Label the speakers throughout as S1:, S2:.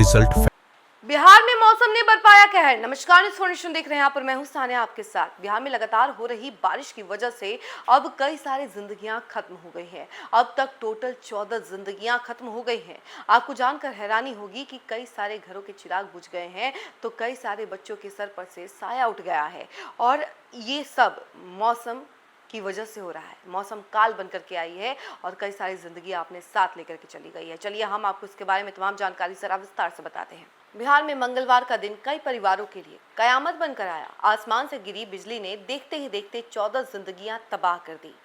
S1: Result.
S2: Bihar में मौसम ने बरपाया कहर। नमस्कार, इन्फॉर्मेशन देख रहे हैं यहाँ पर मैं हूँ सानिया आपके साथ। बिहार में लगातार हो रही बारिश की वजह से अब कई सारी जिंदगियां खत्म हो गई हैं। अब तक टोटल 14 जिंदगियां खत्म हो गई हैं। आपको जानकर हैरानी होगी कि कई सारे घरों के चिराग बुझ गए हैं, तो कई सारे बच्चों के सर पर से साया उठ गया है। और ये सब मौसम की वजह से हो रहा है। मौसम काल बनकर के आई है और कई सारी जिंदगी अपने साथ लेकर के चली गई है। चलिए हम आपको इसके बारे में तमाम जानकारी जरा विस्तार से बताते हैं। बिहार में मंगलवार का दिन कई परिवारों के लिए कयामत बनकर आया। आसमान से गिरी बिजली ने देखते ही देखते 14 जिंदगियां तबाह कर दी।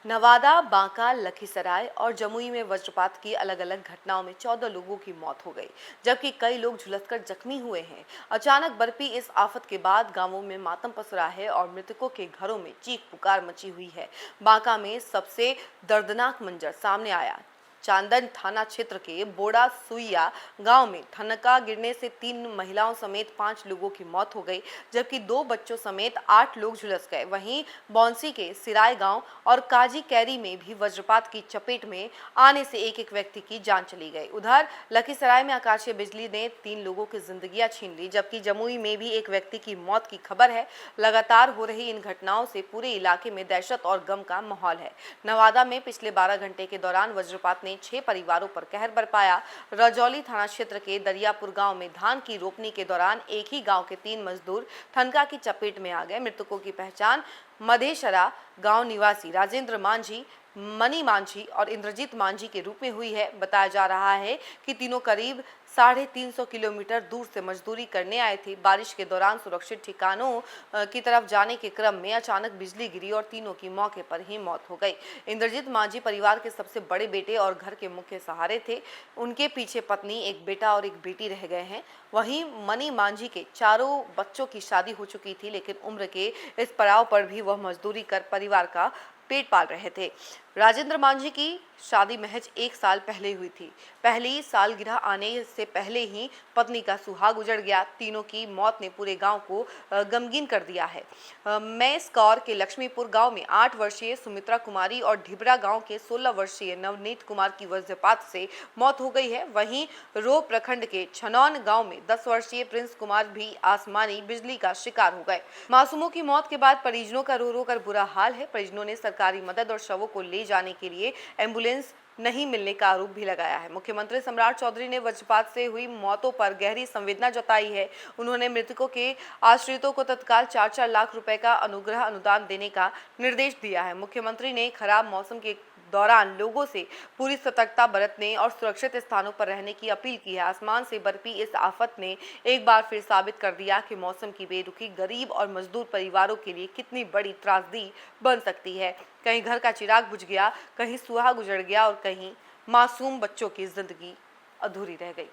S2: नवादा, बांका, लखीसराय और जमुई में वज्रपात की अलग अलग घटनाओं में 14 लोगों की मौत हो गई, जबकि कई लोग झुलसकर जख्मी हुए हैं। अचानक बरपी इस आफत के बाद गांवों में मातम पसरा है और मृतकों के घरों में चीख पुकार मची हुई है। बांका में सबसे दर्दनाक मंजर सामने आया। चांदन थाना क्षेत्र के बोड़ा सुइया गांव में ठनका गिरने से 3 महिलाओं समेत 5 लोगों की मौत हो गई, जबकि 2 बच्चों समेत 8 लोग झुलस गए। वहीं बौंसी के सिराय गांव और काजी कैरी में भी वज्रपात की चपेट में आने से एक व्यक्ति की जान चली गई। उधर लखीसराय में आकाशीय बिजली ने 3 लोगों की जिंदगियां छीन ली, जबकि जमुई में भी एक व्यक्ति की मौत की खबर है। लगातार हो रही इन घटनाओं से पूरे इलाके में दहशत और गम का माहौल है। नवादा में पिछले 12 घंटे के दौरान वज्रपात ने 6 परिवारों पर कहर बरपाया। रजौली थाना क्षेत्र के दरियापुर गांव में धान की रोपनी के दौरान एक ही गांव के 3 मजदूर ठनका की चपेट में आ गए। मृतकों की पहचान मधेशरा गांव निवासी राजेंद्र मांझी, मनी मांझी और इंद्रजीत मांझी के रूप में हुई है। बताया जा रहा है कि तीनों करीब 350 किलोमीटर दूर से मजदूरी करने आए थे। बारिश के दौरान सुरक्षित ठिकानों की तरफ जाने के क्रम में अचानक बिजली गिरी और तीनों की मौके पर ही मौत हो गई। इंद्रजीत मांझी परिवार के सबसे बड़े बेटे और घर के मुख्य सहारे थे। उनके पीछे पत्नी, एक बेटा और एक बेटी रह गए हैं। वहीं मनी मांझी के चारों बच्चों की शादी हो चुकी थी, लेकिन उम्र के इस पड़ाव पर भी वह मजदूरी कर परिवार का पेट पाल रहे थे। राजेंद्र मांझी की शादी महज 1 साल पहले हुई थी। पहली सालगिरह आने से पहले ही पत्नी का सुहाग उजड़ गया। तीनों की मौत ने पूरे गांव को गमगीन कर दिया है। मैसकौर के लक्ष्मीपुर गांव में 8 वर्षीय सुमित्रा कुमारी और ढिबरा गांव के 16 वर्षीय नवनीत कुमार की वज्रपात से मौत हो गई है। वहीं रो प्रखंड के छनौन गांव में 10 वर्षीय प्रिंस कुमार भी आसमानी बिजली का शिकार हो गए। मासूमों की मौत के बाद परिजनों का रो रो कर बुरा हाल है। परिजनों ने सरकारी मदद और शवों को ले जाने के लिए एम्बुलेंस नहीं मिलने का आरोप भी लगाया है। मुख्यमंत्री सम्राट चौधरी ने वज्रपात से हुई मौतों पर गहरी संवेदना जताई है। उन्होंने मृतकों के आश्रितों को तत्काल 4-4 लाख रुपए का अनुग्रह अनुदान देने का निर्देश दिया है। मुख्यमंत्री ने खराब मौसम के दौरान लोगों से पूरी सतर्कता बरतने और सुरक्षित स्थानों पर रहने की अपील की है। आसमान से बरपी इस आफत ने एक बार फिर साबित कर दिया कि मौसम की बेरुखी गरीब और मजदूर परिवारों के लिए कितनी बड़ी त्रासदी बन सकती है। कहीं घर का चिराग बुझ गया, कहीं सुहाग उजड़ गया और कहीं मासूम बच्चों की जिंदगी अधूरी रह गई।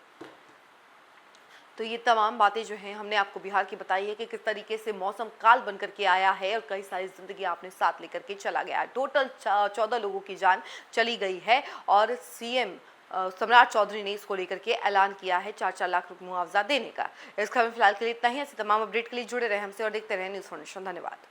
S2: तो ये तमाम बातें जो हैं हमने आपको बिहार की बताई है कि किस तरीके से मौसम काल बनकर के आया है और कई सारी जिंदगी आपने साथ लेकर के चला गया है। टोटल 14 लोगों की जान चली गई है और सीएम सम्राट चौधरी ने इसको लेकर के ऐलान किया है 4-4 लाख रुपए मुआवजा देने का। इस खबर में फिलहाल के लिए इतना ही। ऐसे तमाम अपडेट के लिए जुड़े रहे हमसे और देखते रहे न्यूज़ फॉर्नेशन। धन्यवाद।